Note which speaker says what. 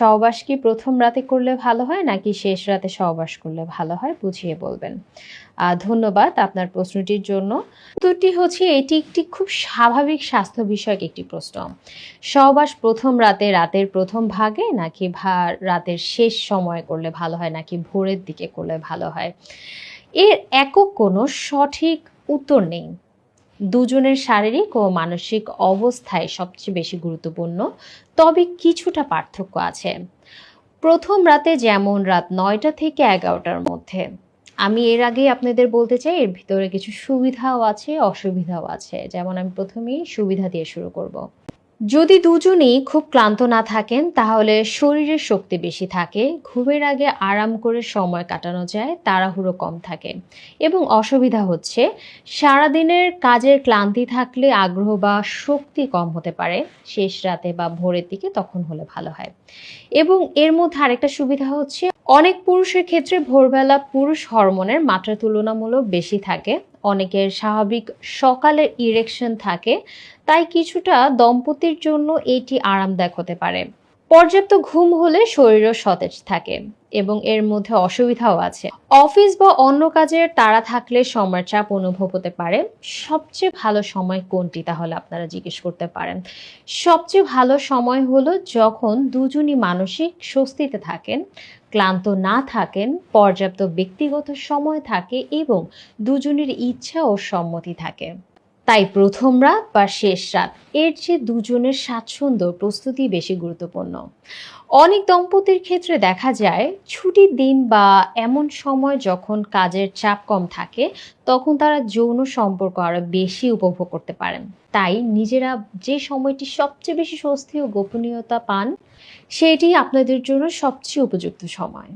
Speaker 1: সহবাস কি ১ম রাতে করলে ভালো হয় নাকি শেষ রাতে সহবাস করলে ভালো হয়? বুঝিয়ে বলবেন। ধন্যবাদ আপনার প্রশ্নটির জন্য। উত্তরটি হচ্ছে এটি একটি খুব স্বাভাবিক স্বাস্থ্য বিষয়ক একটি প্রশ্ন। সহবাস ১ম রাতে, রাতের ১ম ভাগে নাকি রাতের শেষ সময়ে করলে ভালো হয় নাকি ভোরের দিকে করলে ভালো হয়? এর একক কোনো সঠিক উত্তর নেই। দুজনের শারীরিক ও মানসিক অবস্থায় সবচেয়ে বেশি গুরুত্বপূর্ণ, তবে কিছুটা পার্থক্য আছে। ১ম রাতে যেমন রাত ৯টা থেকে ১১টার মধ্যে। আমি এর আগেই আপনাদের বলতে চাই এর ভিতরে কিছু সুবিধাও আছে, অসুবিধাও আছে। যেমন আমি ১ম এই সুবিধা দিয়ে শুরু করব। যদি দুজনেই খুব ক্লান্ত না থাকেন তাহলে শরীরের শক্তি বেশি থাকে, ঘুমের আগে আরাম করে সময় কাটানো যায়, তাড়াহুড়ো কম থাকে। এবং অসুবিধা হচ্ছে সারাদিনের কাজের ক্লান্তি থাকলে আগ্রহ বা শক্তি কম হতে পারে, শেষ রাতে বা ভোরের দিকে তখন হলে ভালো হয়। এবং এর মধ্যে আরেকটা সুবিধা হচ্ছে অনেক পুরুষের ক্ষেত্রে ভোরবেলা পুরুষ হরমোনের মাত্রা তুলনামূলক বেশি থাকে, অনেকের স্বাভাবিক সকালের ইরেকশন থাকে, তাই কিছুটা দম্পতির জন্য এটি আরামদায়ক হতে পারে। পর্যাপ্ত ঘুম হলে শরীরও সতেজ থাকে। এবং এর মধ্যে অসুবিধাও আছে। অফিস বা অন্য কাজের তাড়া থাকলে সময়ের চাপ অনুভব হতে পারে। সবচেয়ে ভালো সময় কোনটি তাহলে আপনারা জিজ্ঞেস করতে পারেন। সবচেয়ে ভালো সময় হলো যখন দুজনই মানসিক স্বস্তিতে থাকেন, ক্লান্ত না থাকেন, পর্যাপ্ত ব্যক্তিগত সময় থাকে এবং দুজনের ইচ্ছা ও সম্মতি থাকে। তাই ১ম রাত বা শেষ রাত এর চেয়ে দুজনের স্বাচ্ছন্দ্য প্রস্তুতি বেশি গুরুত্বপূর্ণ। অনেক দম্পতির ক্ষেত্রে দেখা যায় ছুটির দিন বা এমন সময় যখন কাজের চাপ কম থাকে, তখন তারা যৌন সম্পর্ক আরো বেশি উপভোগ করতে পারেন। তাই নিজেরা যে সময়টি সবচেয়ে বেশি স্বস্তি ও গোপনীয়তা পান, সেটি আপনাদের জন্য সবচেয়ে উপযুক্ত সময়।